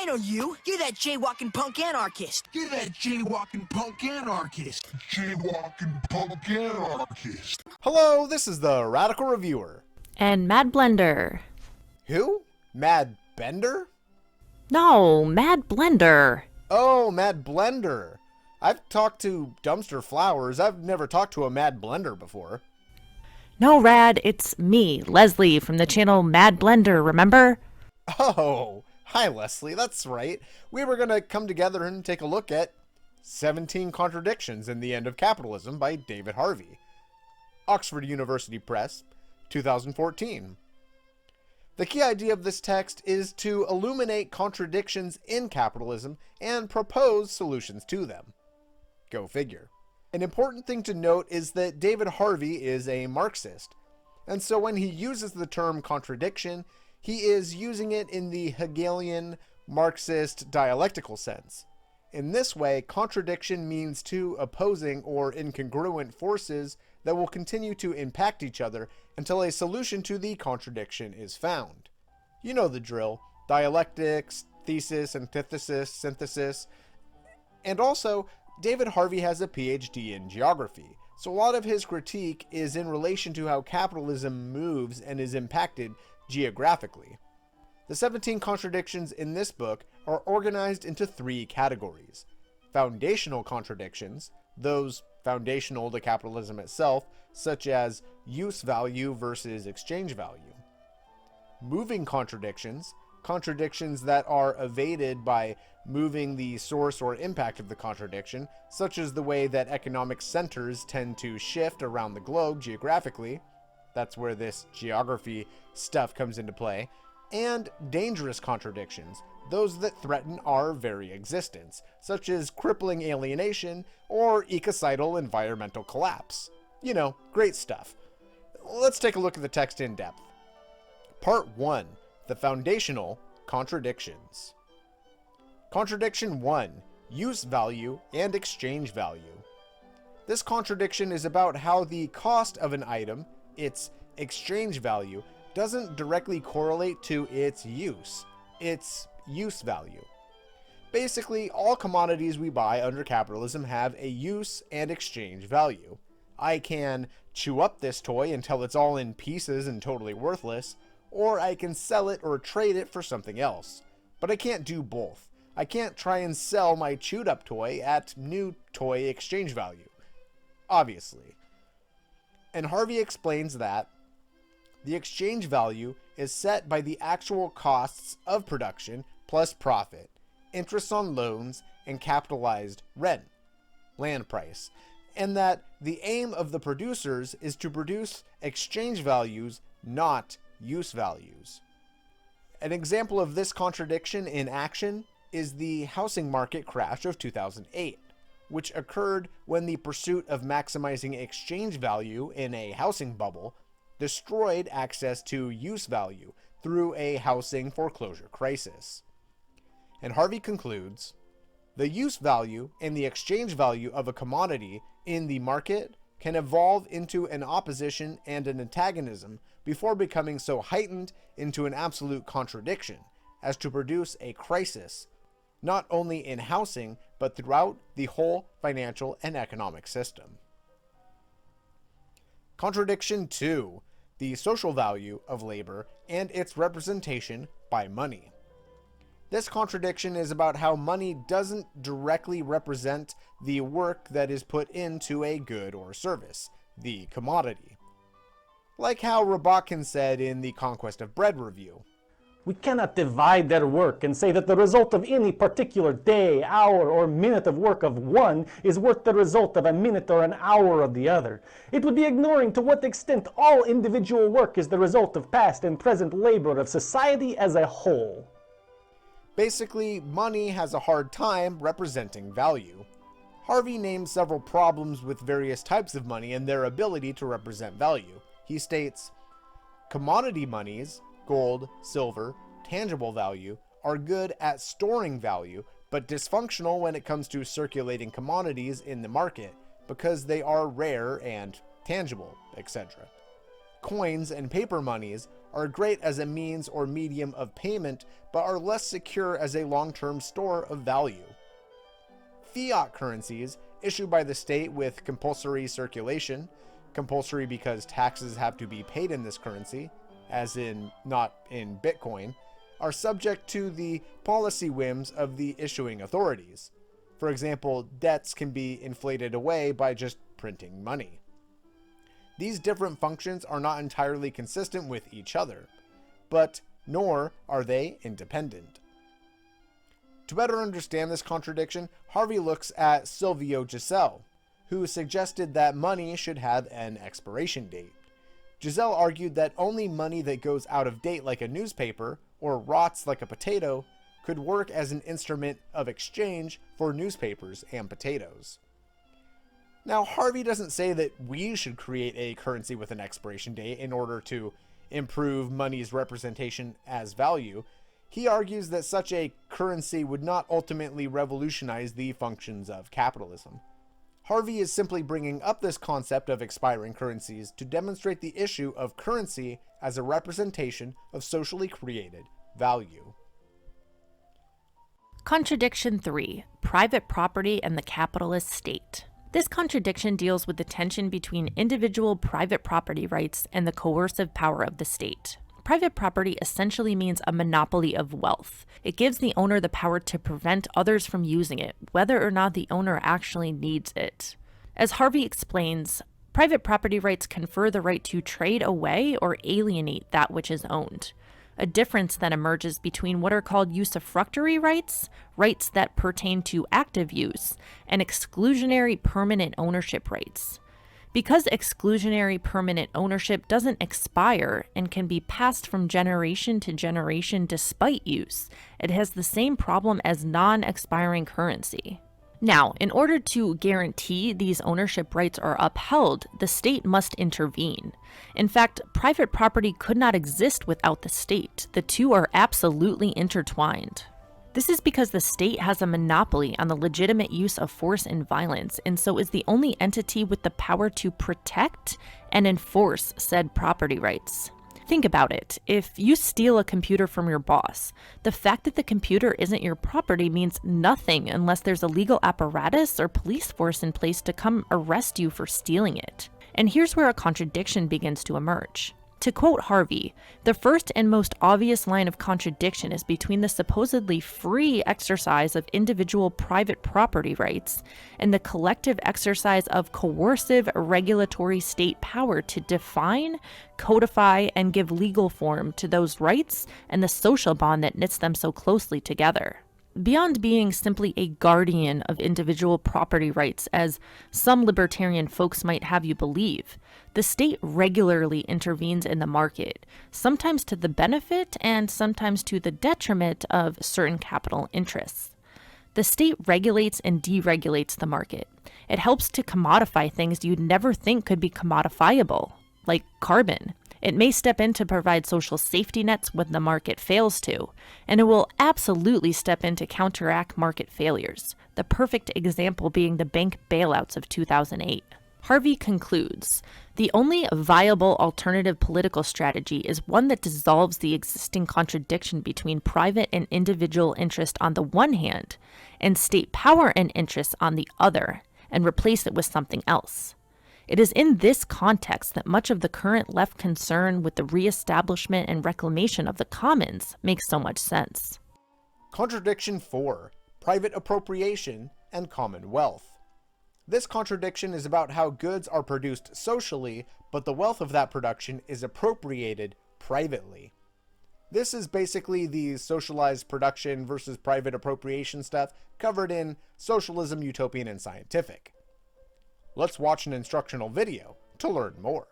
I know you. You're that jaywalking punk anarchist. You're that jaywalking punk anarchist. Jaywalking punk anarchist. Hello, this is the Radical Reviewer. And Mad Blender. Who? Mad Bender? No, Mad Blender. Oh, Mad Blender. I've talked to Dumpster Flowers. I've never talked to a Mad Blender before. No, Rad, it's me, Leslie, from the channel Mad Blender, remember? Oh, hi Leslie, that's right. We were going to come together and take a look at 17 Contradictions in the End of Capitalism by David Harvey. Oxford University Press, 2014. The key idea of this text is to illuminate contradictions in capitalism and propose solutions to them. Go figure. An important thing to note is that David Harvey is a Marxist, and so when he uses the term contradiction, he is using it in the Hegelian Marxist dialectical sense. In this way, contradiction means two opposing or incongruent forces that will continue to impact each other until a solution to the contradiction is found. You know the drill: dialectics, thesis, antithesis, synthesis. And also, David Harvey has a PhD in geography, so a lot of his critique is in relation to how capitalism moves and is impacted geographically. The 17 contradictions in this book are organized into three categories: foundational contradictions, those foundational to capitalism itself, such as use value versus exchange value; moving contradictions, contradictions that are evaded by moving the source or impact of the contradiction, such as the way that economic centers tend to shift around the globe geographically. That's where this geography stuff comes into play. And dangerous contradictions, those that threaten our very existence, such as crippling alienation or ecocidal environmental collapse. You know, great stuff. Let's take a look at the text in depth. Part 1. The foundational contradictions. Contradiction 1. Use value and exchange value. This contradiction is about how the cost of an item, its exchange value, doesn't directly correlate to its use value. Basically, all commodities we buy under capitalism have a use and exchange value. I can chew up this toy until it's all in pieces and totally worthless, or I can sell it or trade it for something else. But I can't do both. I can't try and sell my chewed up toy at new toy exchange value, obviously. And Harvey explains that the exchange value is set by the actual costs of production plus profit, interest on loans, and capitalized rent, land price, and that the aim of the producers is to produce exchange values, not use values. An example of this contradiction in action is the housing market crash of 2008, which occurred when the pursuit of maximizing exchange value in a housing bubble destroyed access to use value through a housing foreclosure crisis. And Harvey concludes, the use value and the exchange value of a commodity in the market can evolve into an opposition and an antagonism before becoming so heightened into an absolute contradiction as to produce a crisis, not only in housing, but throughout the whole financial and economic system. Contradiction 2. The social value of labor and its representation by money. This contradiction is about how money doesn't directly represent the work that is put into a good or service, the commodity. Like how Rabotkin said in the Conquest of Bread review, we cannot divide their work and say that the result of any particular day, hour, or minute of work of one is worth the result of a minute or an hour of the other. It would be ignoring to what extent all individual work is the result of past and present labor of society as a whole. Basically, money has a hard time representing value. Harvey names several problems with various types of money and their ability to represent value. He states, commodity monies, gold, silver, tangible value, are good at storing value, but dysfunctional when it comes to circulating commodities in the market because they are rare and tangible, etc. Coins and paper monies are great as a means or medium of payment, but are less secure as a long-term store of value. Fiat currencies, issued by the state with compulsory circulation, compulsory because taxes have to be paid in this currency, as in not in Bitcoin, are subject to the policy whims of the issuing authorities. For example, debts can be inflated away by just printing money. These different functions are not entirely consistent with each other, but nor are they independent. To better understand this contradiction, Harvey looks at Silvio Giselle, who suggested that money should have an expiration date. Giselle argued that only money that goes out of date like a newspaper, or rots like a potato, could work as an instrument of exchange for newspapers and potatoes. Now, Harvey doesn't say that we should create a currency with an expiration date in order to improve money's representation as value. He argues that such a currency would not ultimately revolutionize the functions of capitalism. Harvey is simply bringing up this concept of expiring currencies to demonstrate the issue of currency as a representation of socially created value. Contradiction 3. Private property and the capitalist state. This contradiction deals with the tension between individual private property rights and the coercive power of the state. Private property essentially means a monopoly of wealth. It gives the owner the power to prevent others from using it, whether or not the owner actually needs it. As Harvey explains, private property rights confer the right to trade away or alienate that which is owned. A difference then emerges between what are called usufructuary rights, rights that pertain to active use, and exclusionary permanent ownership rights. Because exclusionary permanent ownership doesn't expire and can be passed from generation to generation despite use, it has the same problem as non-expiring currency. Now, in order to guarantee these ownership rights are upheld, the state must intervene. In fact, private property could not exist without the state. The two are absolutely intertwined. This is because the state has a monopoly on the legitimate use of force and violence, and so is the only entity with the power to protect and enforce said property rights. Think about it. If you steal a computer from your boss, the fact that the computer isn't your property means nothing unless there's a legal apparatus or police force in place to come arrest you for stealing it. And here's where a contradiction begins to emerge. To quote Harvey, the first and most obvious line of contradiction is between the supposedly free exercise of individual private property rights and the collective exercise of coercive regulatory state power to define, codify, and give legal form to those rights and the social bond that knits them so closely together. Beyond being simply a guardian of individual property rights, as some libertarian folks might have you believe, the state regularly intervenes in the market, sometimes to the benefit and sometimes to the detriment of certain capital interests. The state regulates and deregulates the market. It helps to commodify things you'd never think could be commodifiable, like carbon. It may step in to provide social safety nets when the market fails to, and it will absolutely step in to counteract market failures, the perfect example being the bank bailouts of 2008. Harvey concludes, the only viable alternative political strategy is one that dissolves the existing contradiction between private and individual interest on the one hand, and state power and interest on the other, and replace it with something else. It is in this context that much of the current left concern with the reestablishment and reclamation of the commons makes so much sense. Contradiction 4. Private appropriation and commonwealth. This contradiction is about how goods are produced socially, but the wealth of that production is appropriated privately. This is basically the socialized production versus private appropriation stuff covered in Socialism, Utopian, and Scientific. Let's watch an instructional video to learn more.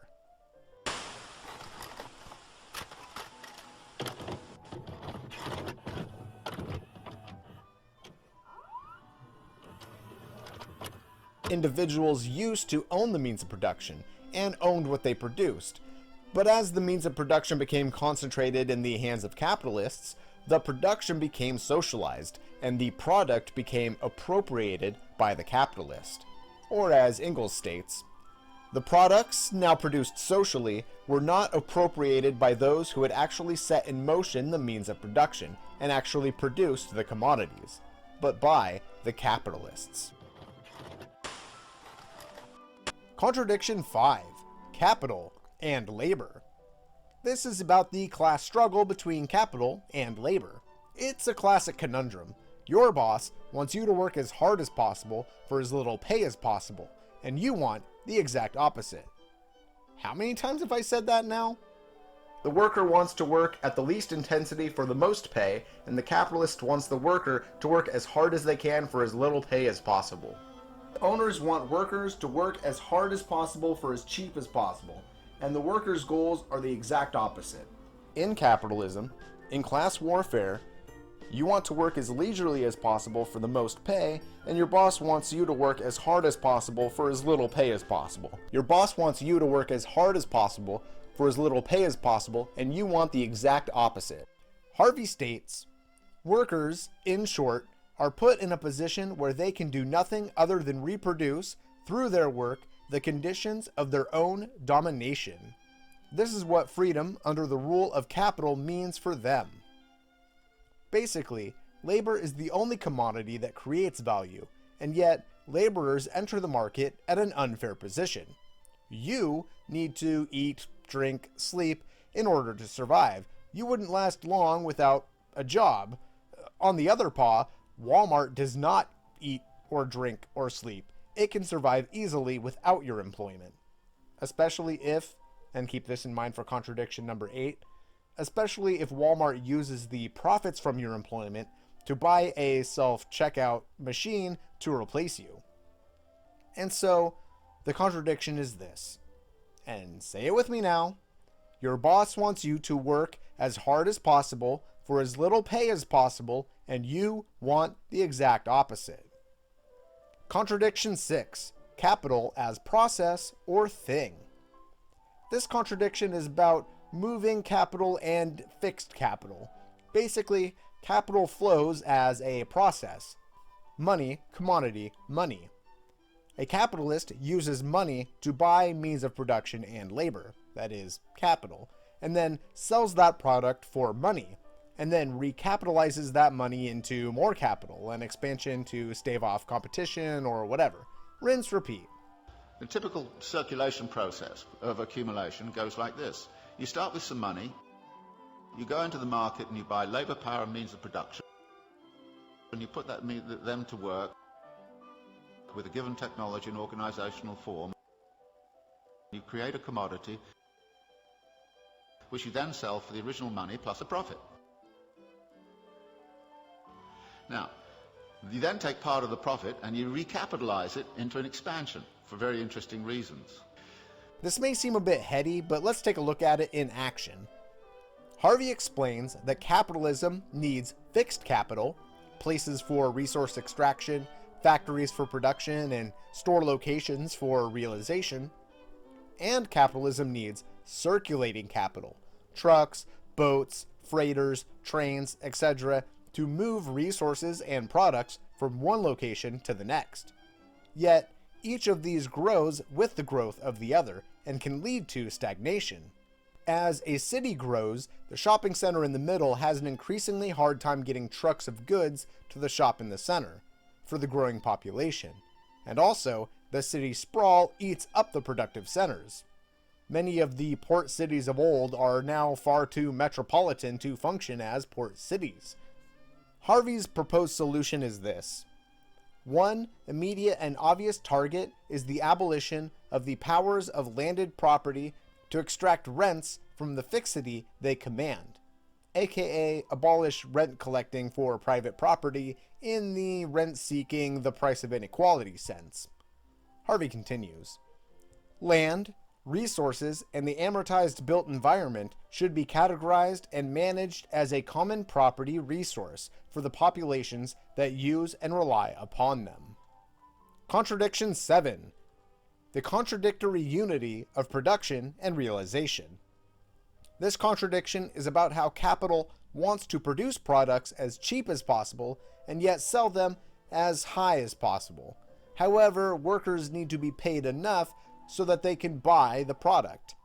Individuals used to own the means of production and owned what they produced, but as the means of production became concentrated in the hands of capitalists, the production became socialized and the product became appropriated by the capitalist. Or as Engels states, The products, now produced socially, were not appropriated by those who had actually set in motion the means of production and actually produced the commodities, but by the capitalists. Contradiction 5. Capital and labor. This is about the class struggle between capital and labor. It's a classic conundrum. Your boss wants you to work as hard as possible for as little pay as possible, and you want the exact opposite. How many times have I said that now? The worker wants to work at the least intensity for the most pay, and the capitalist wants the worker to work as hard as they can for as little pay as possible. Owners want workers to work as hard as possible for as cheap as possible, and the workers' goals are the exact opposite. In capitalism, in class warfare, you want to work as leisurely as possible for the most pay, and your boss wants you to work as hard as possible for as little pay as possible. Your boss wants you to work as hard as possible for as little pay as possible, and you want the exact opposite. Harvey states, workers, in short, are put in a position where they can do nothing other than reproduce, through their work, the conditions of their own domination. This is what freedom under the rule of capital means for them. Basically, labor is the only commodity that creates value, and yet laborers enter the market at an unfair position. You need to eat, drink, sleep in order to survive. You wouldn't last long without a job. On the other paw, Walmart does not eat or drink or sleep. It can survive easily without your employment. Especially if, and keep this in mind for contradiction number 8, especially if Walmart uses the profits from your employment to buy a self-checkout machine to replace you. And so, the contradiction is this, and say it with me now, your boss wants you to work as hard as possible for as little pay as possible, and you want the exact opposite. Contradiction 6. Capital as process or thing. This contradiction is about moving capital and fixed capital. Basically, capital flows as a process. Money, commodity, money. A capitalist uses money to buy means of production and labor, that is, capital, and then sells that product for money, and then recapitalizes that money into more capital and expansion to stave off competition or whatever. Rinse, repeat. The typical circulation process of accumulation goes like this. You start with some money, you go into the market and you buy labor power and means of production, and you put them to work with a given technology and organizational form. You create a commodity which you then sell for the original money plus a profit. Now, you then take part of the profit and you recapitalize it into an expansion for very interesting reasons. This may seem a bit heady, but let's take a look at it in action. Harvey explains that capitalism needs fixed capital, places for resource extraction, factories for production, and store locations for realization, and capitalism needs circulating capital, trucks, boats, freighters, trains, etc., to move resources and products from one location to the next. Yet, each of these grows with the growth of the other and can lead to stagnation. As a city grows, the shopping center in the middle has an increasingly hard time getting trucks of goods to the shop in the center for the growing population, and also the city sprawl eats up the productive centers. Many of the port cities of old are now far too metropolitan to function as port cities. Harvey's proposed solution is this. One immediate and obvious target is the abolition of the powers of landed property to extract rents from the fixity they command, aka abolish rent collecting for private property in the rent-seeking, the price of inequality sense. Harvey continues, land, resources, and the amortized built environment should be categorized and managed as a common property resource for the populations that use and rely upon them. Contradiction 7. The contradictory unity of production and realization. This contradiction is about how capital wants to produce products as cheap as possible and yet sell them as high as possible. However, workers need to be paid enough so that they can buy the product.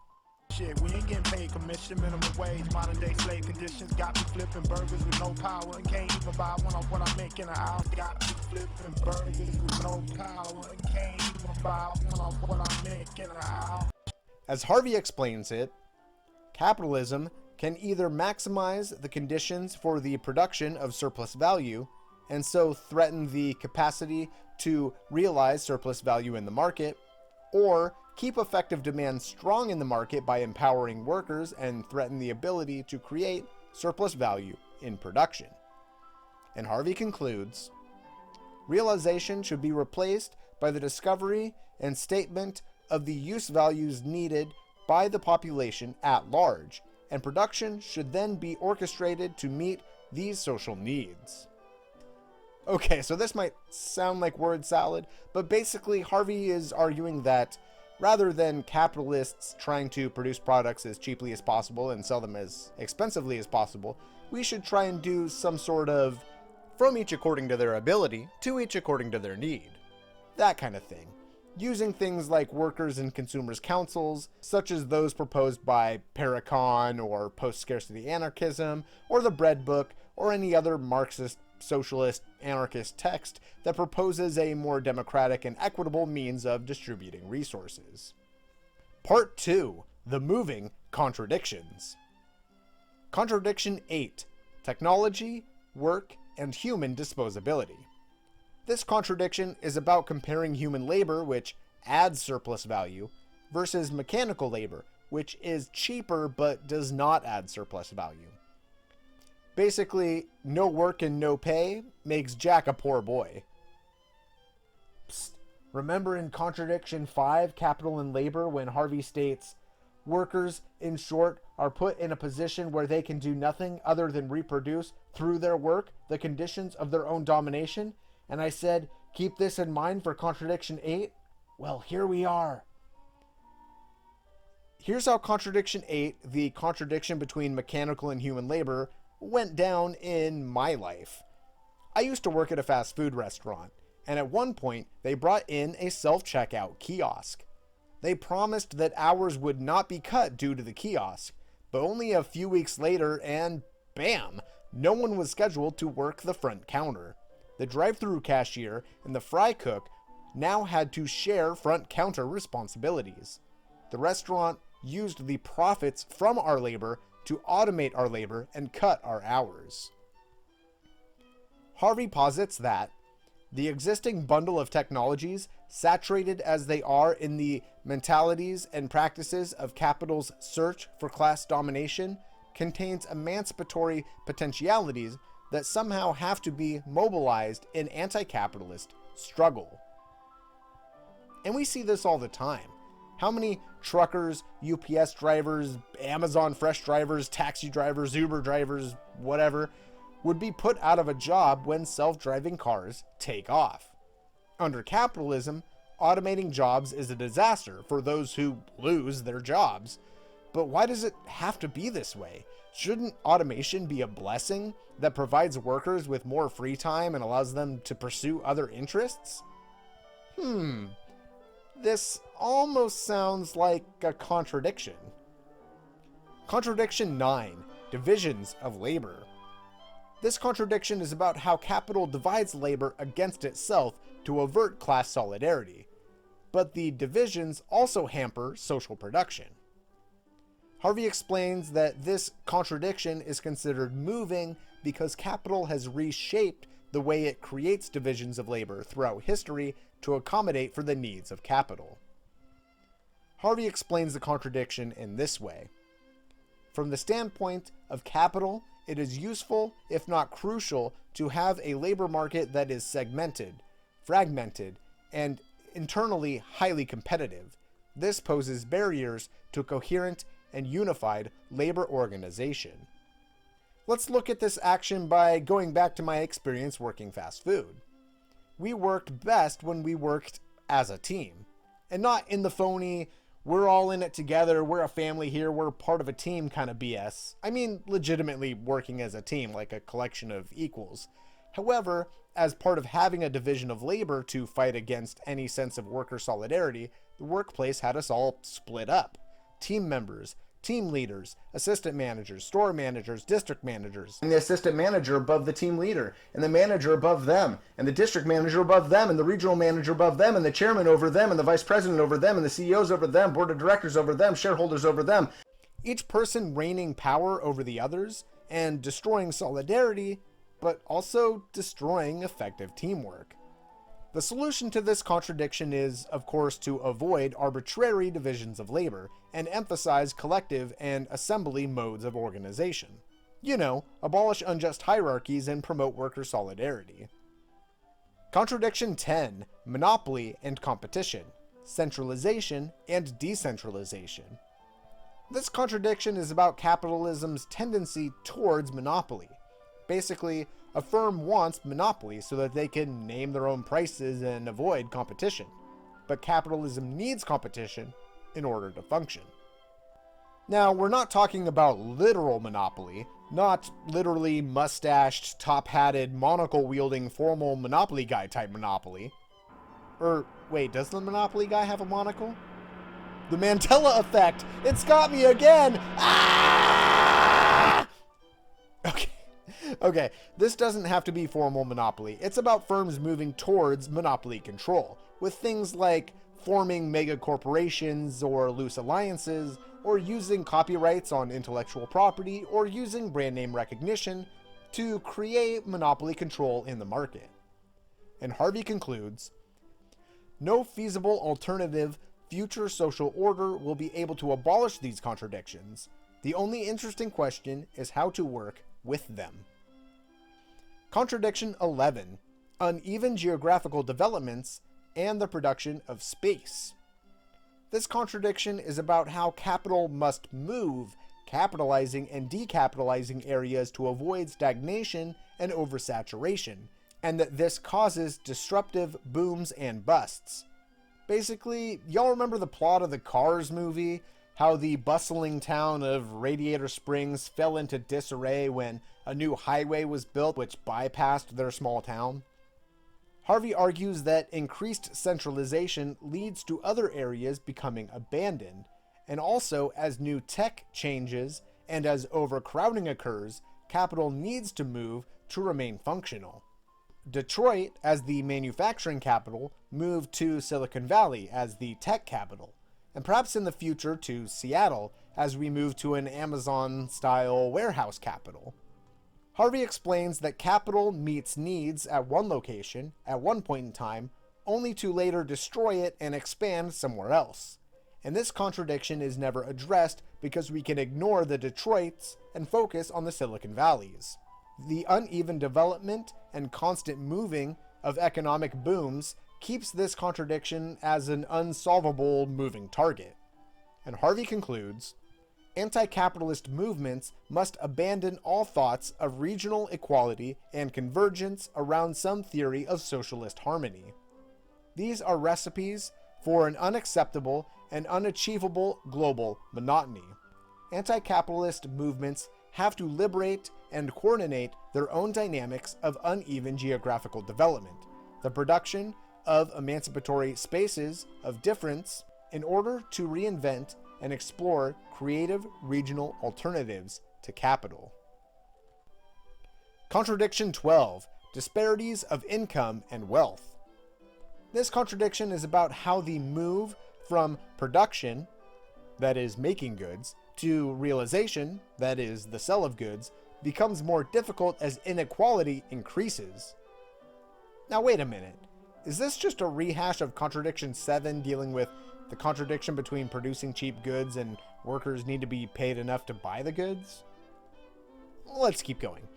Shit, we ain't getting paid commission, minimum wage, modern day slave conditions. Got me flipping burgers with no power and can't even buy one of what I make in an hour. Got me flipping burgers with no power and can't even buy one of what I make in an hour. As Harvey explains it, capitalism can either maximize the conditions for the production of surplus value and so threaten the capacity to realize surplus value in the market, or keep effective demand strong in the market by empowering workers and threaten the ability to create surplus value in production. And Harvey concludes, realization should be replaced by the discovery and statement of the use values needed by the population at large, and production should then be orchestrated to meet these social needs. Okay, so this might sound like word salad, but basically Harvey is arguing that rather than capitalists trying to produce products as cheaply as possible and sell them as expensively as possible, we should try and do some sort of from each according to their ability to each according to their need. That kind of thing. Using things like workers' and consumers' councils, such as those proposed by Paracon or post-scarcity anarchism, or the Bread Book, or any other Marxist, socialist, anarchist text that proposes a more democratic and equitable means of distributing resources. Part 2. The Moving Contradictions. Contradiction 8. Technology, Work, and Human Disposability. This contradiction is about comparing human labor, which adds surplus value, versus mechanical labor, which is cheaper but does not add surplus value. Basically, no work and no pay makes Jack a poor boy. Psst. Remember in Contradiction 5, Capital and Labor, when Harvey states, workers, in short, are put in a position where they can do nothing other than reproduce, through their work, the conditions of their own domination? And I said, keep this in mind for Contradiction 8? Well, here we are. Here's how Contradiction 8, the contradiction between mechanical and human labor, went down in my life. I used to work at a fast food restaurant, and at one point, they brought in a self-checkout kiosk. They promised that hours would not be cut due to the kiosk, but only a few weeks later, and bam, no one was scheduled to work the front counter. The drive-through cashier and the fry cook now had to share front counter responsibilities. The restaurant used the profits from our labor to automate our labor and cut our hours. Harvey posits that the existing bundle of technologies, saturated as they are in the mentalities and practices of capital's search for class domination, contains emancipatory potentialities that somehow have to be mobilized in anti-capitalist struggle. And we see this all the time. How many truckers, UPS drivers, Amazon Fresh drivers, taxi drivers, Uber drivers, whatever, would be put out of a job when self-driving cars take off? Under capitalism, automating jobs is a disaster for those who lose their jobs. But why does it have to be this way? Shouldn't automation be a blessing that provides workers with more free time and allows them to pursue other interests? This almost sounds like a contradiction. Contradiction 9. Divisions of labor. This contradiction is about how capital divides labor against itself to avert class solidarity, but the divisions also hamper social production. Harvey explains that this contradiction is considered moving because capital has reshaped the way it creates divisions of labor throughout history to accommodate for the needs of capital. Harvey explains the contradiction in this way. From the standpoint of capital, it is useful, if not crucial, to have a labor market that is segmented, fragmented, and internally highly competitive. This poses barriers to coherent and unified labor organization. Let's look at this action by going back to my experience working fast food. We worked best when we worked as a team, and not in the phony, we're all in it together, we're a family here, we're part of a team kind of BS. I mean legitimately working as a team, like a collection of equals. However, as part of having a division of labor to fight against any sense of worker solidarity, the workplace had us all split up. Team members, team leaders, assistant managers, store managers, district managers, and the assistant manager above the team leader, and the manager above them, and the district manager above them, and the regional manager above them, and the chairman over them, and the vice president over them, and the CEOs over them, board of directors over them, shareholders over them. Each person reigning power over the others and destroying solidarity, but also destroying effective teamwork. The solution to this contradiction is, of course, to avoid arbitrary divisions of labor and emphasize collective and assembly modes of organization. You know, abolish unjust hierarchies and promote worker solidarity. Contradiction 10. Monopoly and competition. Centralization and decentralization. This contradiction is about capitalism's tendency towards monopoly. Basically, a firm wants monopoly so that they can name their own prices and avoid competition. But capitalism needs competition in order to function. Now, we're not talking about literal monopoly, not literally mustached, top-hatted, monocle-wielding, formal Monopoly guy type monopoly. Wait, does the Monopoly guy have a monocle? The Mandela effect! It's got me again! Ah! Okay, this doesn't have to be formal monopoly. It's about firms moving towards monopoly control, with things like forming mega corporations or loose alliances, or using copyrights on intellectual property, or using brand name recognition to create monopoly control in the market. And Harvey concludes, no feasible alternative future social order will be able to abolish these contradictions. The only interesting question is how to work with them. Contradiction 11. Uneven geographical developments and the production of space. This contradiction is about how capital must move, capitalizing and decapitalizing areas to avoid stagnation and oversaturation, and that this causes disruptive booms and busts. Basically, y'all remember the plot of the Cars movie? How the bustling town of Radiator Springs fell into disarray when a new highway was built which bypassed their small town? Harvey argues that increased centralization leads to other areas becoming abandoned, and also as new tech changes and as overcrowding occurs, capital needs to move to remain functional. Detroit, as the manufacturing capital, moved to Silicon Valley as the tech capital, and perhaps in the future to Seattle as we move to an Amazon-style warehouse capital. Harvey explains that capital meets needs at one location, at one point in time, only to later destroy it and expand somewhere else. And this contradiction is never addressed because we can ignore the Detroits and focus on the Silicon Valleys. The uneven development and constant moving of economic booms keeps this contradiction as an unsolvable moving target. And Harvey concludes, anti-capitalist movements must abandon all thoughts of regional equality and convergence around some theory of socialist harmony. These are recipes for an unacceptable and unachievable global monotony. Anti-capitalist movements have to liberate and coordinate their own dynamics of uneven geographical development, the production of emancipatory spaces of difference in order to reinvent and explore creative regional alternatives to capital. Contradiction 12. Disparities of income and wealth. This contradiction is about how the move from production, that is making goods, to realization, that is the sale of goods, becomes more difficult as inequality increases. Now wait a minute. Is this just a rehash of Contradiction 7 dealing with the contradiction between producing cheap goods and workers need to be paid enough to buy the goods? Let's keep going.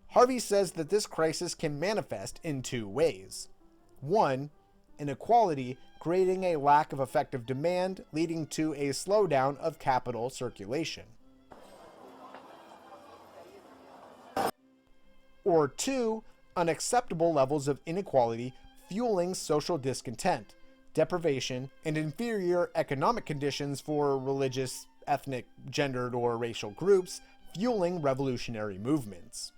Harvey says that this crisis can manifest in two ways. One, inequality creating a lack of effective demand, leading to a slowdown of capital circulation. Or two, unacceptable levels of inequality fueling social discontent, deprivation, and inferior economic conditions for religious, ethnic, gendered, or racial groups, fueling revolutionary movements.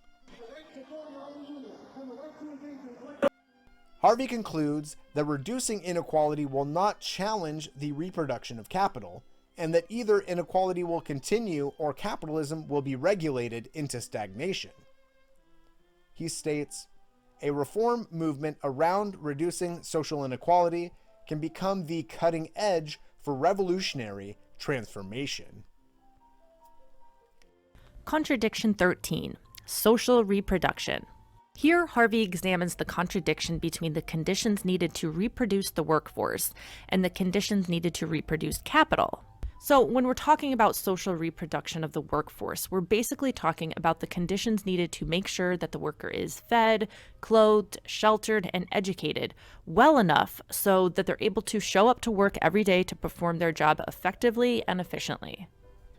Harvey concludes that reducing inequality will not challenge the reproduction of capital, and that either inequality will continue or capitalism will be regulated into stagnation. He states, a reform movement around reducing social inequality can become the cutting edge for revolutionary transformation. Contradiction 13. Social reproduction. Here, Harvey examines the contradiction between the conditions needed to reproduce the workforce and the conditions needed to reproduce capital. So when we're talking about social reproduction of the workforce, we're basically talking about the conditions needed to make sure that the worker is fed, clothed, sheltered, and educated well enough so that they're able to show up to work every day to perform their job effectively and efficiently.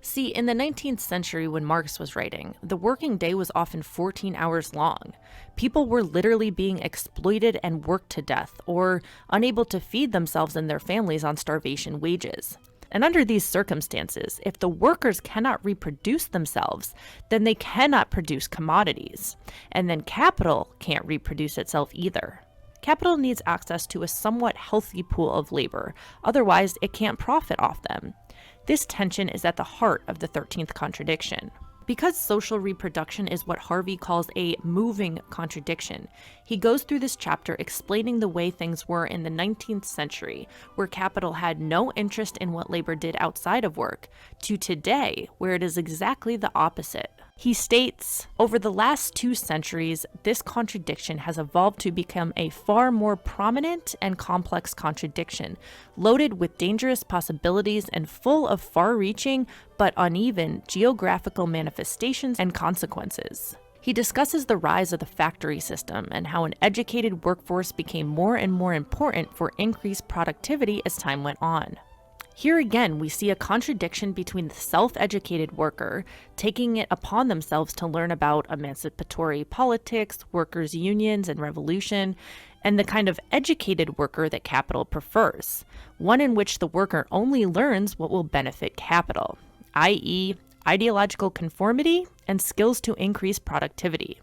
See, in the 19th century when Marx was writing, the working day was often 14 hours long. People were literally being exploited and worked to death, or unable to feed themselves and their families on starvation wages. And under these circumstances, if the workers cannot reproduce themselves, then they cannot produce commodities. And then capital can't reproduce itself either. Capital needs access to a somewhat healthy pool of labor, otherwise it can't profit off them. This tension is at the heart of the 13th contradiction. Because social reproduction is what Harvey calls a moving contradiction, he goes through this chapter explaining the way things were in the 19th century, where capital had no interest in what labor did outside of work, to today, where it is exactly the opposite. He states, over the last 2 centuries, this contradiction has evolved to become a far more prominent and complex contradiction, loaded with dangerous possibilities and full of far-reaching but uneven geographical manifestations and consequences. He discusses the rise of the factory system and how an educated workforce became more and more important for increased productivity as time went on. Here again, we see a contradiction between the self-educated worker taking it upon themselves to learn about emancipatory politics, workers' unions, and revolution, and the kind of educated worker that capital prefers, one in which the worker only learns what will benefit capital, i.e., ideological conformity and skills to increase productivity.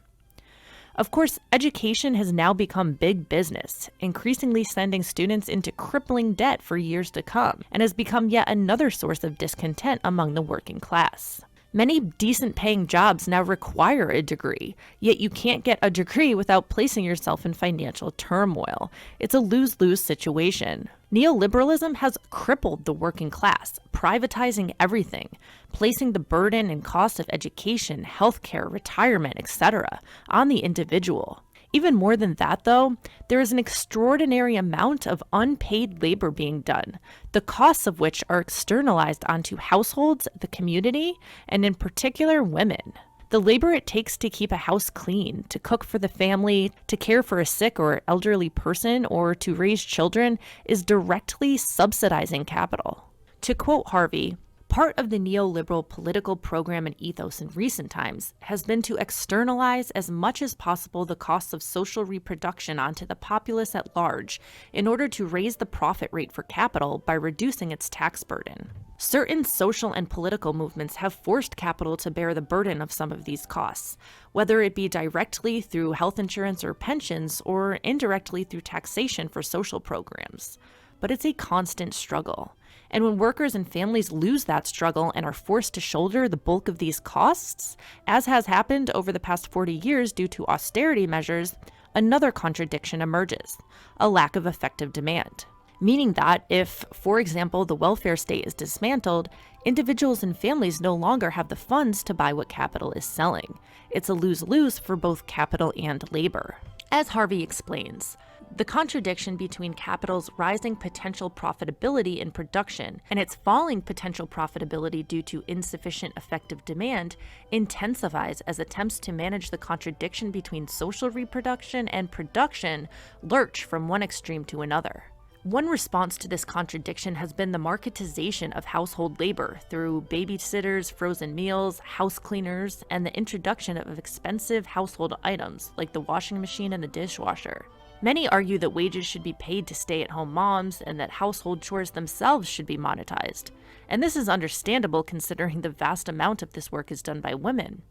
Of course, education has now become big business, increasingly sending students into crippling debt for years to come, and has become yet another source of discontent among the working class. Many decent-paying jobs now require a degree, yet you can't get a degree without placing yourself in financial turmoil. It's a lose-lose situation. Neoliberalism has crippled the working class, privatizing everything, placing the burden and cost of education, healthcare, retirement, etc. on the individual. Even more than that, though, there is an extraordinary amount of unpaid labor being done, the costs of which are externalized onto households, the community, and in particular women. The labor it takes to keep a house clean, to cook for the family, to care for a sick or elderly person, or to raise children is directly subsidizing capital. To quote Harvey, part of the neoliberal political program and ethos in recent times has been to externalize as much as possible the costs of social reproduction onto the populace at large in order to raise the profit rate for capital by reducing its tax burden. Certain social and political movements have forced capital to bear the burden of some of these costs, whether it be directly through health insurance or pensions or indirectly through taxation for social programs. But it's a constant struggle. And when workers and families lose that struggle and are forced to shoulder the bulk of these costs, as has happened over the past 40 years due to austerity measures, another contradiction emerges: a lack of effective demand. Meaning that if, for example, the welfare state is dismantled, individuals and families no longer have the funds to buy what capital is selling. It's a lose-lose for both capital and labor. As Harvey explains, the contradiction between capital's rising potential profitability in production and its falling potential profitability due to insufficient effective demand intensifies as attempts to manage the contradiction between social reproduction and production lurch from one extreme to another. One response to this contradiction has been the marketization of household labor through babysitters, frozen meals, house cleaners, and the introduction of expensive household items like the washing machine and the dishwasher. Many argue that wages should be paid to stay-at-home moms and that household chores themselves should be monetized. And this is understandable considering the vast amount of this work is done by women.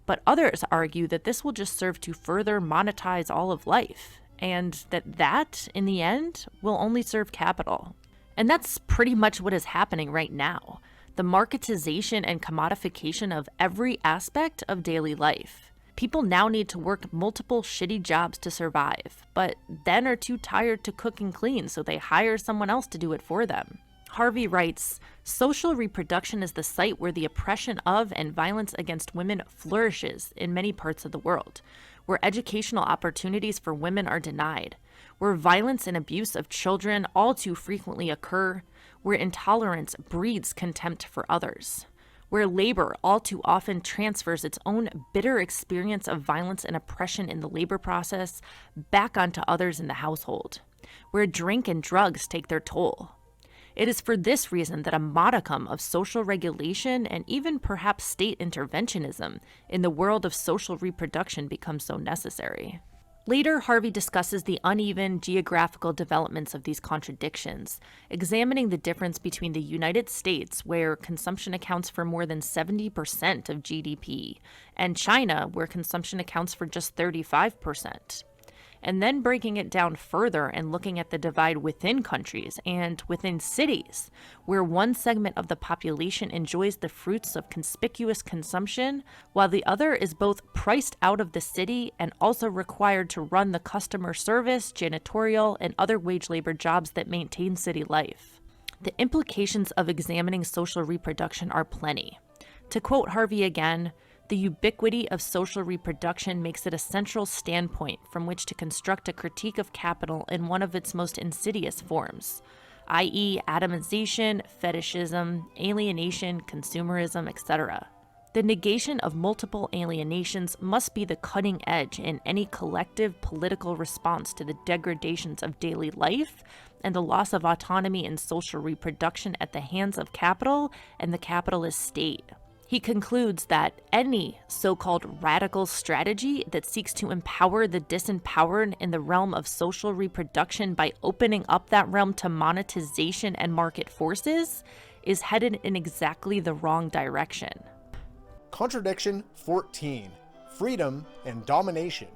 But others argue that this will just serve to further monetize all of life. and that, in the end, will only serve capital. And that's pretty much what is happening right now. The marketization and commodification of every aspect of daily life. People now need to work multiple shitty jobs to survive, but then are too tired to cook and clean, so they hire someone else to do it for them. Harvey writes, social reproduction is the site where the oppression of and violence against women flourishes in many parts of the world, where educational opportunities for women are denied, where violence and abuse of children all too frequently occur, where intolerance breeds contempt for others, where labor all too often transfers its own bitter experience of violence and oppression in the labor process back onto others in the household, where drink and drugs take their toll. It is for this reason that a modicum of social regulation and even perhaps state interventionism in the world of social reproduction becomes so necessary. Later, Harvey discusses the uneven geographical developments of these contradictions, examining the difference between the United States, where consumption accounts for more than 70% of GDP, and China, where consumption accounts for just 35%. And then breaking it down further and looking at the divide within countries and within cities, where one segment of the population enjoys the fruits of conspicuous consumption, while the other is both priced out of the city and also required to run the customer service, janitorial, and other wage labor jobs that maintain city life. The implications of examining social reproduction are plenty. To quote Harvey again, the ubiquity of social reproduction makes it a central standpoint from which to construct a critique of capital in one of its most insidious forms, i.e., atomization, fetishism, alienation, consumerism, etc. The negation of multiple alienations must be the cutting edge in any collective political response to the degradations of daily life and the loss of autonomy in social reproduction at the hands of capital and the capitalist state. He concludes that any so-called radical strategy that seeks to empower the disempowered in the realm of social reproduction by opening up that realm to monetization and market forces is headed in exactly the wrong direction. Contradiction 14. Freedom and domination.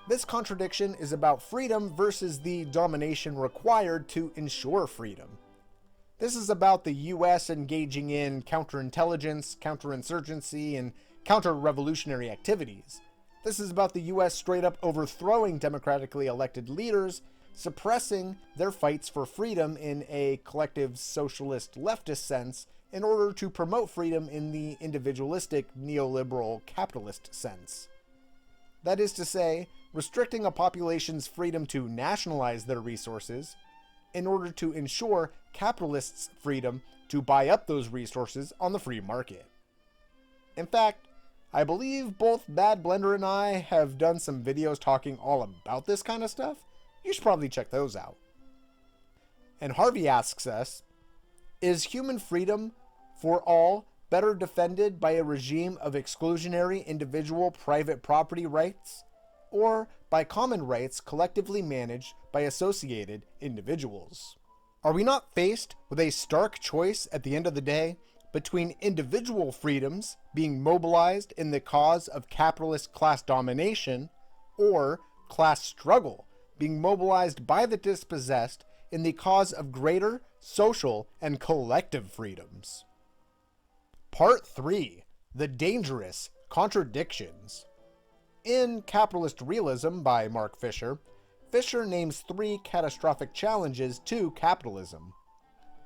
This contradiction is about freedom versus the domination required to ensure freedom. This is about the US engaging in counterintelligence, counterinsurgency, and counter-revolutionary activities. This is about the US straight up overthrowing democratically elected leaders, suppressing their fights for freedom in a collective socialist leftist sense in order to promote freedom in the individualistic neoliberal capitalist sense. That is to say, restricting a population's freedom to nationalize their resources in order to ensure capitalists' freedom to buy up those resources on the free market. In fact, I believe both Bad Blender and I have done some videos talking all about this kind of stuff. You should probably check those out. And Harvey asks us, is human freedom for all better defended by a regime of exclusionary individual private property rights, or by common rights collectively managed by associated individuals? Are we not faced with a stark choice at the end of the day between individual freedoms being mobilized in the cause of capitalist class domination, or class struggle being mobilized by the dispossessed in the cause of greater social and collective freedoms? Part 3. The Dangerous Contradictions. In Capitalist Realism by Mark Fisher, Fisher names 3 catastrophic challenges to capitalism: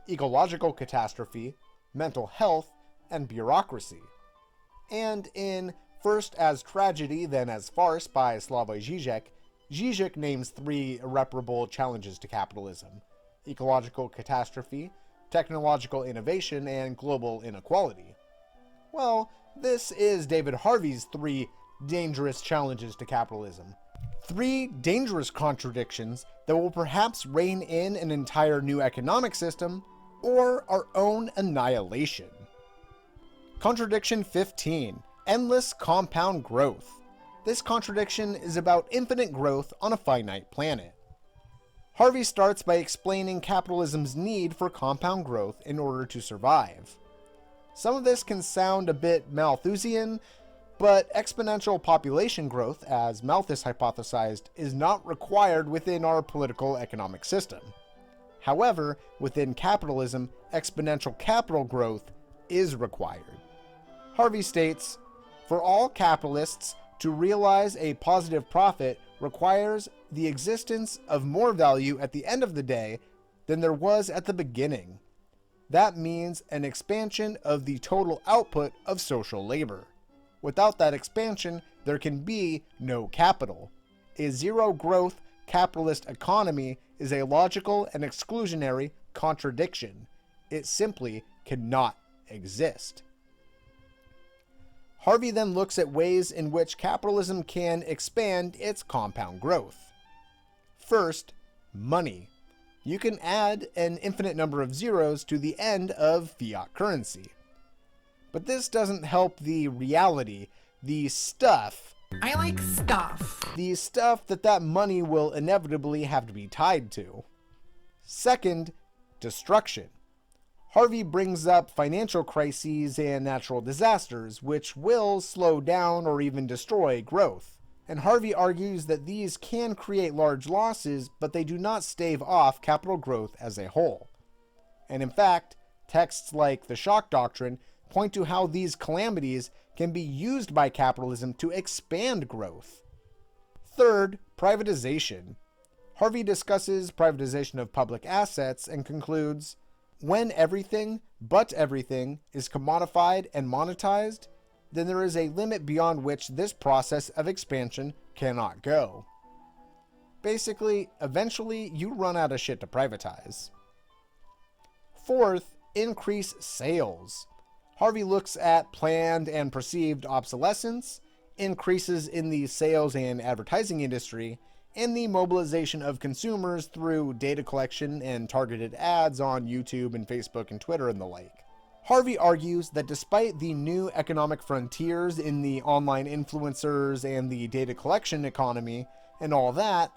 ecological catastrophe, mental health, and bureaucracy. And in First as Tragedy, Then as Farce by Slavoj Žižek, Žižek names 3 irreparable challenges to capitalism: ecological catastrophe, technological innovation, and global inequality. Well, this is David Harvey's 3 dangerous challenges to capitalism. 3 dangerous contradictions that will perhaps rein in an entire new economic system or our own annihilation. Contradiction 15. Endless compound growth. This contradiction is about infinite growth on a finite planet. Harvey starts by explaining capitalism's need for compound growth in order to survive. Some of this can sound a bit Malthusian, But exponential population growth, as Malthus hypothesized, is not required within our political economic system. However, within capitalism, exponential capital growth is required. Harvey states, "For all capitalists to realize a positive profit requires the existence of more value at the end of the day than there was at the beginning. That means an expansion of the total output of social labor. Without that expansion, there can be no capital. A zero-growth capitalist economy is a logical and exclusionary contradiction. It simply cannot exist." Harvey then looks at ways in which capitalism can expand its compound growth. First, money. You can add an infinite number of zeros to the end of fiat currency. But this doesn't help the reality, the stuff. I like stuff. The stuff that money will inevitably have to be tied to. Second, destruction. Harvey brings up financial crises and natural disasters, which will slow down or even destroy growth. And Harvey argues that these can create large losses, but they do not stave off capital growth as a whole. And in fact, texts like the shock doctrine point to how these calamities can be used by capitalism to expand growth. Third, privatization. Harvey discusses privatization of public assets and concludes, "When everything but everything is commodified and monetized, then there is a limit beyond which this process of expansion cannot go." Basically, eventually you run out of shit to privatize. Fourth, increase sales. Harvey looks at planned and perceived obsolescence, increases in the sales and advertising industry, and the mobilization of consumers through data collection and targeted ads on YouTube and Facebook and Twitter and the like. Harvey argues that despite the new economic frontiers in the online influencers and the data collection economy and all that,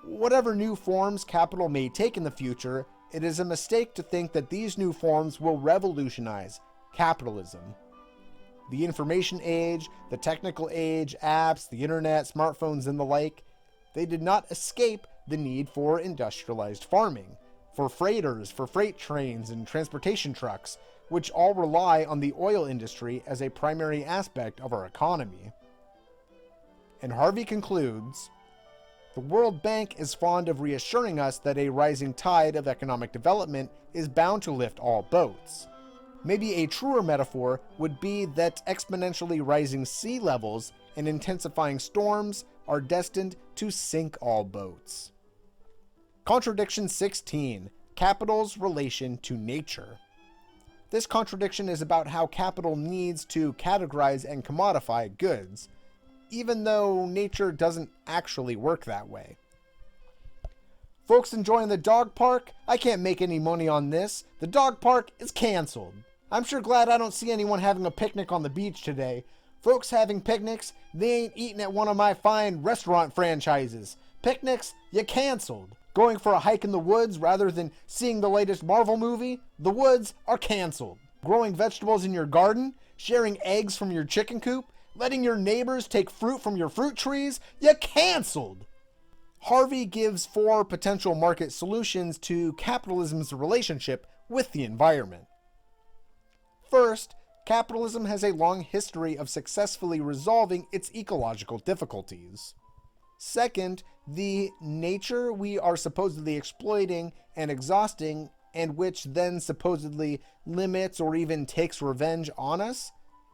whatever new forms capital may take in the future, it is a mistake to think that these new forms will revolutionize capitalism. The information age, the technical age, apps, the internet, smartphones, and the like, they did not escape the need for industrialized farming, for freighters, for freight trains, and transportation trucks, which all rely on the oil industry as a primary aspect of our economy. And Harvey concludes, "The World Bank is fond of reassuring us that a rising tide of economic development is bound to lift all boats. Maybe a truer metaphor would be that exponentially rising sea levels and intensifying storms are destined to sink all boats." Contradiction 16. Capital's relation to nature. This contradiction is about how capital needs to categorize and commodify goods, even though nature doesn't actually work that way. "Folks enjoying the dog park? I can't make any money on this. The dog park is canceled. I'm sure glad I don't see anyone having a picnic on the beach today. Folks having picnics, they ain't eating at one of my fine restaurant franchises. Picnics, you canceled. Going for a hike in the woods rather than seeing the latest Marvel movie? The woods are canceled. Growing vegetables in your garden? Sharing eggs from your chicken coop? Letting your neighbors take fruit from your fruit trees? You canceled." Harvey gives 4 potential market solutions to capitalism's relationship with the environment. First, capitalism has a long history of successfully resolving its ecological difficulties. Second, the nature we are supposedly exploiting and exhausting, and which then supposedly limits or even takes revenge on us,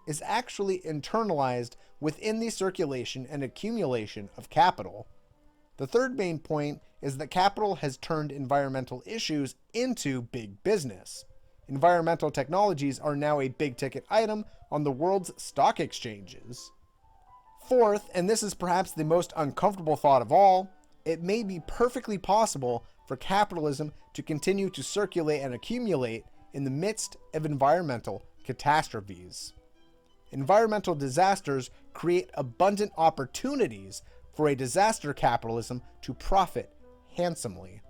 is actually internalized within the circulation and accumulation of capital. The third main point is that capital has turned environmental issues into big business. Environmental technologies are now a big-ticket item on the world's stock exchanges. Fourth, and this is perhaps the most uncomfortable thought of all, it may be perfectly possible for capitalism to continue to circulate and accumulate in the midst of environmental catastrophes. Environmental disasters create abundant opportunities for a disaster capitalism to profit handsomely.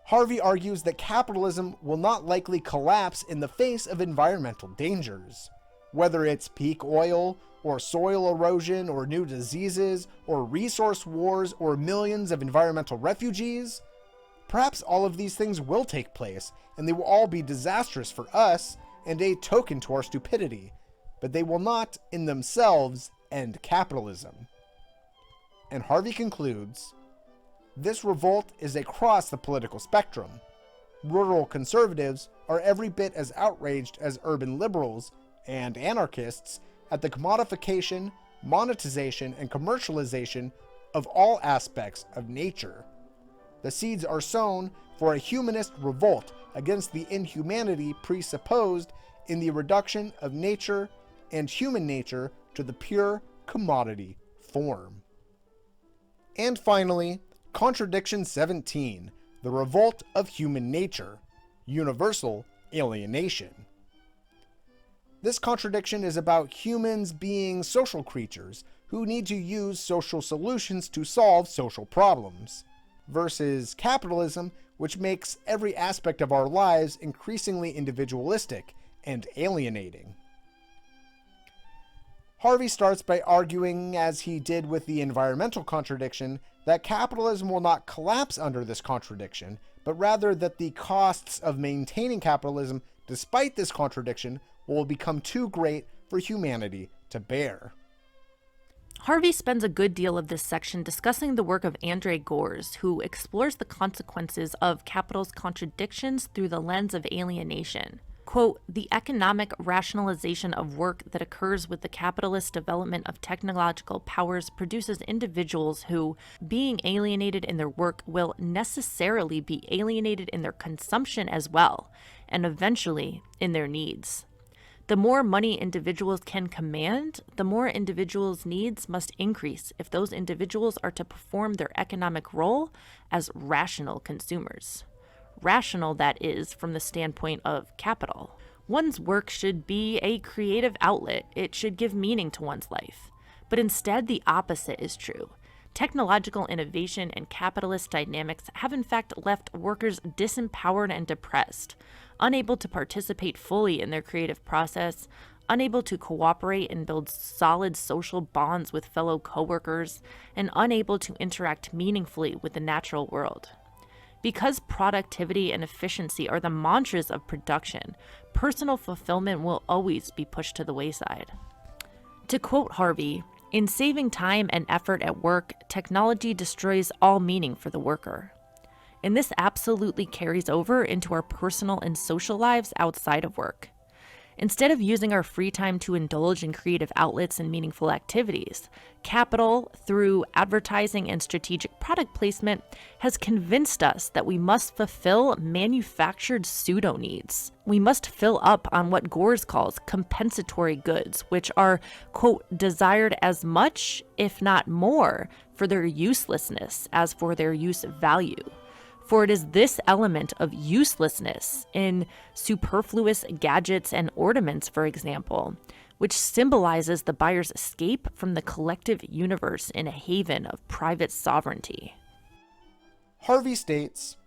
Harvey argues that capitalism will not likely collapse in the face of environmental dangers. whether it's peak oil, or soil erosion, or new diseases, or resource wars, or millions of environmental refugees. Perhaps all of these things will take place, and they will all be disastrous for us and a token to our stupidity, but they will not, in themselves, end capitalism. And Harvey concludes, this revolt is across the political spectrum. Rural conservatives are every bit as outraged as urban liberals and anarchists at the commodification, monetization, and commercialization of all aspects of nature. The seeds are sown for a humanist revolt against the inhumanity presupposed in the reduction of nature and human nature to the pure commodity form. And finally, Contradiction 17, the revolt of human nature, universal alienation. This contradiction is about humans being social creatures who need to use social solutions to solve social problems, versus capitalism, which makes every aspect of our lives increasingly individualistic and alienating. Harvey starts by arguing, as he did with the environmental contradiction, that capitalism will not collapse under this contradiction, but rather that the costs of maintaining capitalism despite this contradiction will become too great for humanity to bear. Harvey spends a good deal of this section discussing the work of Andre Gors, who explores the consequences of capital's contradictions through the lens of alienation. Quote, the economic rationalization of work that occurs with the capitalist development of technological powers produces individuals who, being alienated in their work, will necessarily be alienated in their consumption as well, and eventually in their needs. The more money individuals can command, the more individuals' needs must increase if those individuals are to perform their economic role as rational consumers. Rational, that is, from the standpoint of capital. One's work should be a creative outlet. It should give meaning to one's life. But instead, the opposite is true. Technological innovation and capitalist dynamics have in fact left workers disempowered and depressed, unable to participate fully in their creative process, unable to cooperate and build solid social bonds with fellow coworkers, and unable to interact meaningfully with the natural world. Because productivity and efficiency are the mantras of production, personal fulfillment will always be pushed to the wayside. To quote Harvey, in saving time and effort at work, technology destroys all meaning for the worker. And this absolutely carries over into our personal and social lives outside of work. Instead of using our free time to indulge in creative outlets and meaningful activities, capital, through advertising and strategic product placement, has convinced us that we must fulfill manufactured pseudo-needs. We must fill up on what Gors calls compensatory goods, which are, quote, desired as much, if not more, for their uselessness as for their use value. For it is this element of uselessness in superfluous gadgets and ornaments, for example, which symbolizes the buyer's escape from the collective universe in a haven of private sovereignty. Harvey states,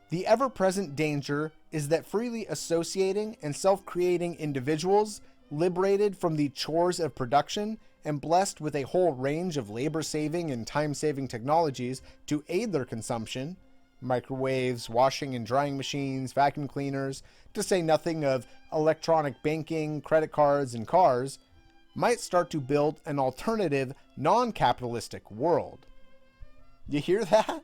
the ever-present danger is that freely associating and self-creating individuals, liberated from the chores of production and blessed with a whole range of labor-saving and time-saving technologies to aid their consumption, microwaves, washing and drying machines, vacuum cleaners, to say nothing of electronic banking, credit cards, and cars, might start to build an alternative, non-capitalistic world. You hear that?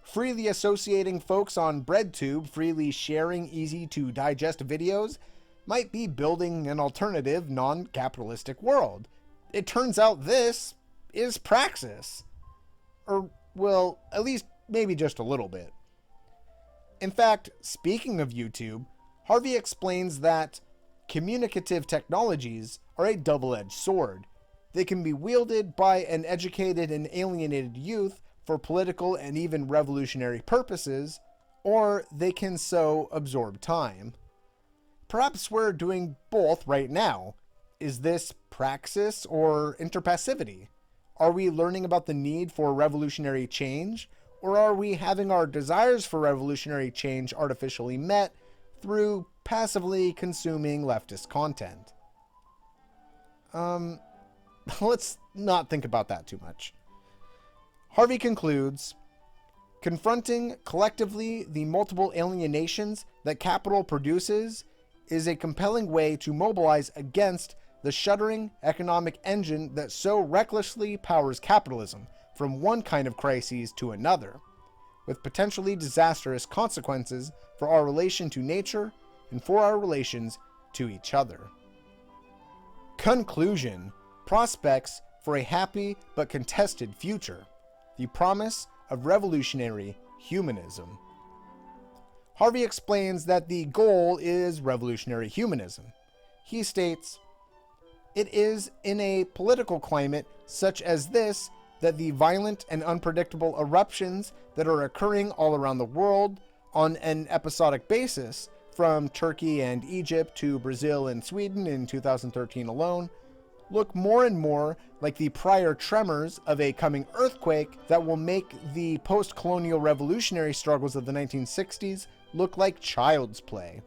Freely associating folks on BreadTube, freely sharing easy-to-digest videos, might be building an alternative, non-capitalistic world. It turns out this is praxis. Or, well, at least maybe just a little bit. In fact, speaking of YouTube, Harvey explains that communicative technologies are a double-edged sword. They can be wielded by an educated and alienated youth for political and even revolutionary purposes, or they can so absorb time. Perhaps we're doing both right now. Is this praxis or interpassivity? Are we learning about the need for revolutionary change? Or are we having our desires for revolutionary change artificially met through passively consuming leftist content? Let's not think about that too much. Harvey concludes, confronting collectively the multiple alienations that capital produces is a compelling way to mobilize against the shuddering economic engine that so recklessly powers capitalism from one kind of crises to another, with potentially disastrous consequences for our relation to nature and for our relations to each other. Conclusion: prospects for a happy but contested future. The promise of revolutionary humanism. Harvey explains that the goal is revolutionary humanism. He states, "It is in a political climate such as this that the violent and unpredictable eruptions that are occurring all around the world on an episodic basis, from Turkey and Egypt to Brazil and Sweden in 2013 alone, look more and more like the prior tremors of a coming earthquake that will make the post-colonial revolutionary struggles of the 1960s look like child's play.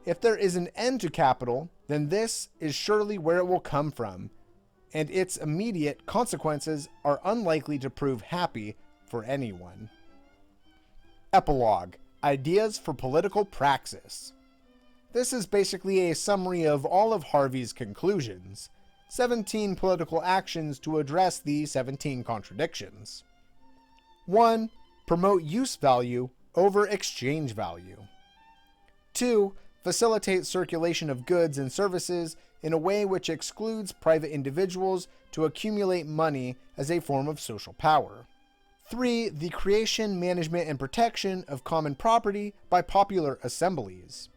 If there is an end to capital, then this is surely where it will come from, and its immediate consequences are unlikely to prove happy for anyone." Epilogue: Ideas for Political Praxis. This is basically a summary of all of Harvey's conclusions. 17 political actions to address the 17 contradictions. 1. Promote use value over exchange value. 2. Facilitate circulation of goods and services in a way which excludes private individuals to accumulate money as a form of social power. 3. The creation, management, and protection of common property by popular assemblies.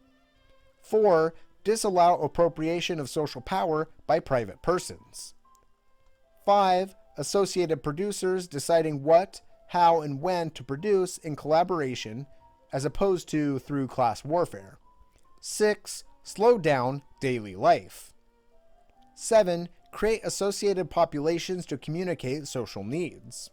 4. Disallow appropriation of social power by private persons. 5. Associated producers deciding what, how, and when to produce in collaboration, as opposed to through class warfare. 6. Slow down daily life. 7. Create associated populations to communicate social needs.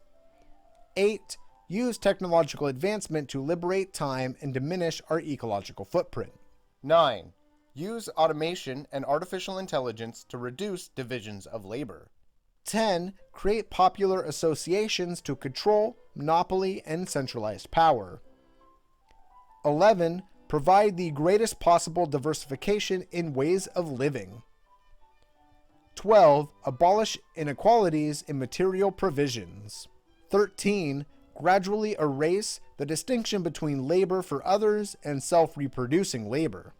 8. Use technological advancement to liberate time and diminish our ecological footprint. 9. Use automation and artificial intelligence to reduce divisions of labor. 10. Create popular associations to control, monopoly, and centralized power. 11. Provide the greatest possible diversification in ways of living. 12. Abolish inequalities in material provisions. 13. Gradually erase the distinction between labor for others and self-reproducing labor.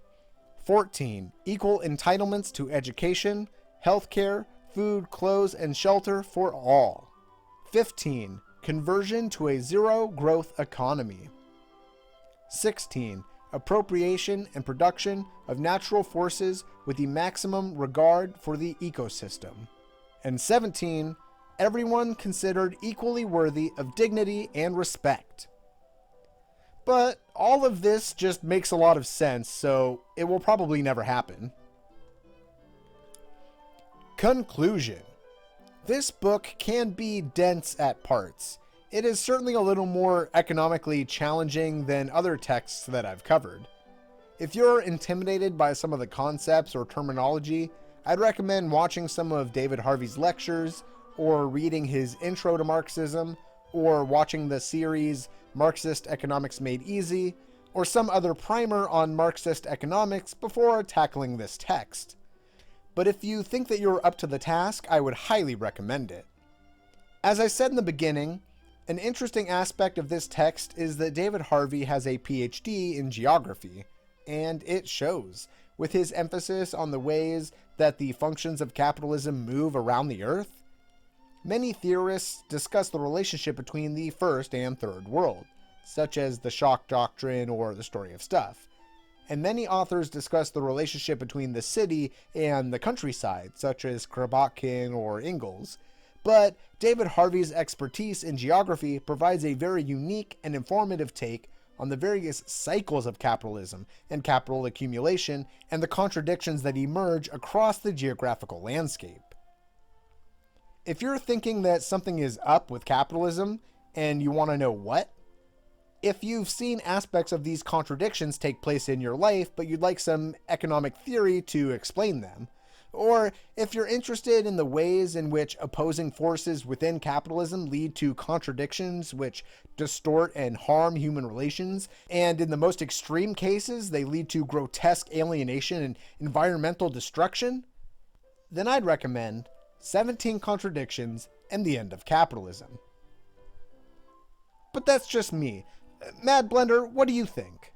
14. Equal entitlements to education, healthcare, food, clothes, and shelter for all. 15. Conversion to a zero-growth economy. 16. Appropriation and production of natural forces with the maximum regard for the ecosystem. And 17. Everyone considered equally worthy of dignity and respect. But all of this just makes a lot of sense, so it will probably never happen. Conclusion. This book can be dense at parts. It is certainly a little more economically challenging than other texts that I've covered. If you're intimidated by some of the concepts or terminology, I'd recommend watching some of David Harvey's lectures, or reading his Intro to Marxism, or watching the series Marxist Economics Made Easy, or some other primer on Marxist economics before tackling this text. But if you think that you're up to the task, I would highly recommend it. As I said in the beginning, an interesting aspect of this text is that David Harvey has a PhD in geography, and it shows, with his emphasis on the ways that the functions of capitalism move around the earth. Many theorists discuss the relationship between the first and third world, such as the shock doctrine or the story of stuff. And many authors discuss the relationship between the city and the countryside, such as Kropotkin or Ingalls. But David Harvey's expertise in geography provides a very unique and informative take on the various cycles of capitalism and capital accumulation and the contradictions that emerge across the geographical landscape. If you're thinking that something is up with capitalism and you want to know what, if you've seen aspects of these contradictions take place in your life, but you'd like some economic theory to explain them, Or if you're interested in the ways in which opposing forces within capitalism lead to contradictions which distort and harm human relations, and in the most extreme cases they lead to grotesque alienation and environmental destruction, then I'd recommend 17 Contradictions and the End of Capitalism. But that's just me. Mad Blender, what do you think?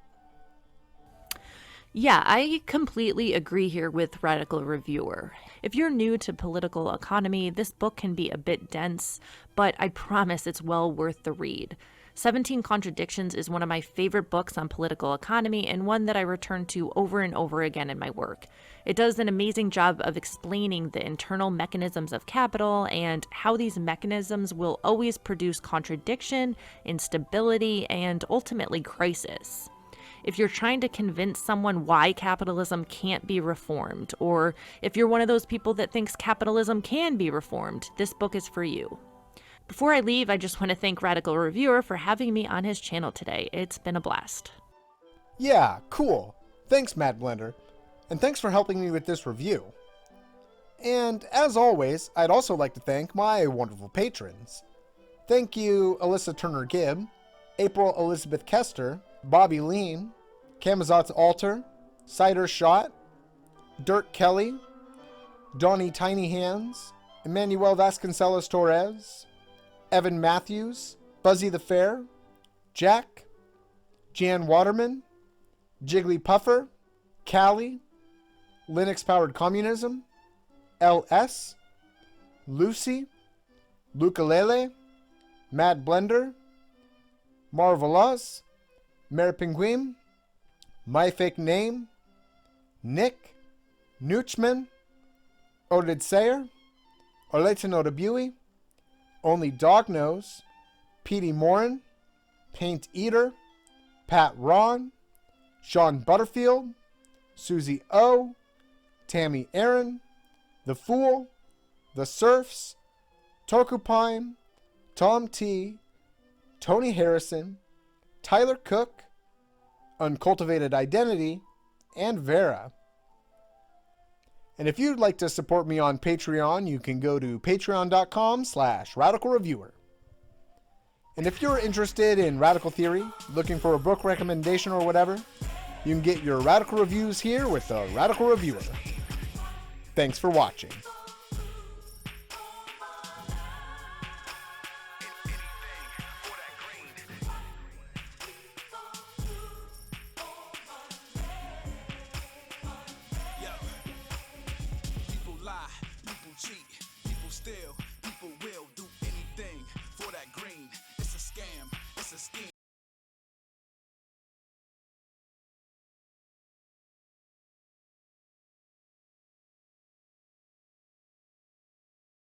Yeah, I completely agree here with Radical Reviewer. If you're new to political economy, this book can be a bit dense, but I promise it's well worth the read. 17 Contradictions is one of my favorite books on political economy and one that I return to over and over again in my work. It does an amazing job of explaining the internal mechanisms of capital and how these mechanisms will always produce contradiction, instability, and ultimately crisis. If you're trying to convince someone why capitalism can't be reformed, or if you're one of those people that thinks capitalism can be reformed, this book is for you. Before I leave, I just want to thank Radical Reviewer for having me on his channel today. It's been a blast. Yeah, cool. Thanks, Mad Blender. And thanks for helping me with this review. And as always, I'd also like to thank my wonderful patrons. Thank you, Alyssa Turner-Gibb, April Elizabeth Kester, Bobby Lean, Kamazat's Altar, Cider Shot, Dirk Kelly, Donnie Tiny Hands, Emmanuel Vasconcelos Torres, Evan Matthews, Buzzy the Fair, Jack, Jan Waterman, Jiggly Puffer, Callie, Linux Powered Communism, LS, Lucy, Lukalele, Mad Blender, Marvelous, Mare Penguin, My Fake Name, Nick, Noochman, Odid Sayer, Orletan Odabui, Only Dog Knows, Petey Morin, Paint Eater, Pat Ron, Sean Butterfield, Susie O, Tammy Aaron, The Fool, The Surfs, Tokupine, Tom T, Tony Harrison, Tyler Cook, Uncultivated Identity, and Vera. And if you'd like to support me on Patreon, you can go to patreon.com/radicalreviewer. And if you're interested in radical theory, looking for a book recommendation or whatever, you can get your radical reviews here with the Radical Reviewer. Thanks for watching.